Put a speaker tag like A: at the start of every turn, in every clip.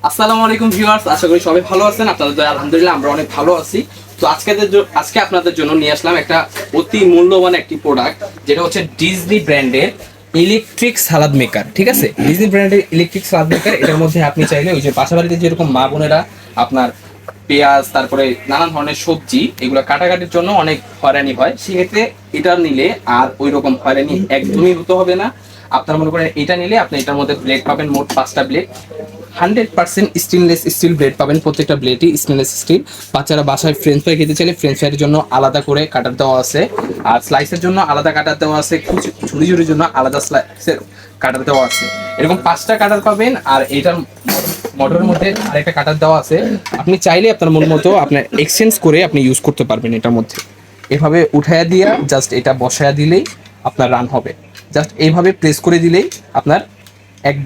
A: আসসালামু আলাইকুম ভিউয়ার্স, আশা করি সবাই ভালো আছেন। আপনাদের দয়ায় আলহামদুলিল্লাহ আমরা অনেক ভালো আছি। তো আজকে আপনাদের জন্য নিয়ে আসলাম একটা অতি মূল্যবান একটি প্রোডাক্ট, যেটা হচ্ছে ডিজনি ব্র্যান্ডের ইলেকট্রিক সালাদ মেকার। ঠিক আছে, ডিজনি ব্র্যান্ডের ইলেকট্রিক সালাদ মেকার। এটার মধ্যে আপনি চাইলে ওই যে বাসা বাড়িতে যেরকম মা বোনেরা আপনার পেঁয়াজ তারপরে নানান ধরনের সবজি এগুলো কাটাকাটির জন্য অনেক হয়রানি হয়, সেক্ষেত্রে এটা নিলে আর ওই রকম হয়রানি একদমই হতে হবে না। আপনার মনে করেন এটা নিলে আপনি এটার মধ্যে ব্লেড পাবেন, মোট 5টা ব্লেড। 100% স্টেনলেস স্টিল ব্লেড পাবেন, প্রত্যেকটা ব্লেডই স্টেনলেস স্টিল। বাচ্চারা বাসায় ফ্রেঞ্চ ফ্রাই খেতে চাইলে ফ্রেঞ্চ ফ্রাইয়ের জন্য আলাদা করে কাটার দেওয়া আছে, আর স্লাইসের জন্য আলাদা কাটার দেওয়া আছে, ঝুড়ি ঝুড়ির জন্য আলাদা স্লাইসের কাটার দেওয়া আছে। এরকম 5টা কাটার পাবেন। আর এইটার মোটরের মধ্যে আরেকটা কাটার দেওয়া আছে, আপনি চাইলে আপনার মন মতো আপনার এক্সচেঞ্জ করে আপনি ইউজ করতে পারবেন এটার মধ্যে। এভাবে উঠাইয়া দিয়া জাস্ট এটা বসায়া দিলেই আপনার রান হবে। জাস্ট এইভাবে প্রেস করে দিলেই আপনার এক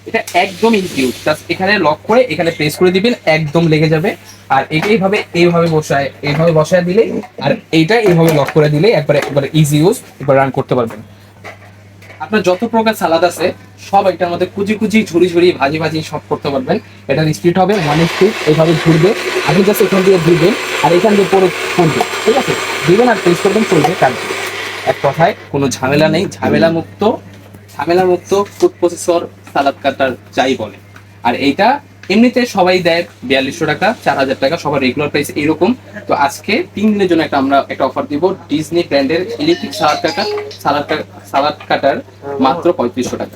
A: এটা একদম ইজি। জাস্ট এখানে লক করে এখানে প্রেস করে দিবেন, একদম লেগে যাবে। আর এইভাবে বসায় দিলেই, আর এইটা এইভাবে লক করে দিলে একবারে ইজি ইউজ, একবার রান করতে পারবেন। আপনার যত প্রকার সালাদ আছে সব এটার মধ্যে কুচি কুচি ঝুড়ি ঝুড়ি ভাজি ভাজি সব করতে পারবেন। এটার স্পিড হবে 1 স্পিড, এইভাবে ঘুরবে। আপনি জাস্ট এখান দিয়ে দিবেন আর এখান দিয়ে পরে করবে, ঠিক আছে, দিবেন আর প্রেস করবেন, চলবে কাজ। এক কথায় কোনো ঝামেলা নেই, ঝামেলা মুক্ত ফুড প্রসেসর সালাদ কাটার যাই বলে। আর এইটা এমনিতে সবাই দেয় 4200 টাকা, 4000 টাকা সবার রেগুলার প্রাইস এরকম। তো আজকে 3 দিনের জন্য আমরা একটা অফার দিব, ডিজনি ব্র্যান্ডের ইলেকট্রিক সালাদ কাটার মাত্র 3500 টাকা।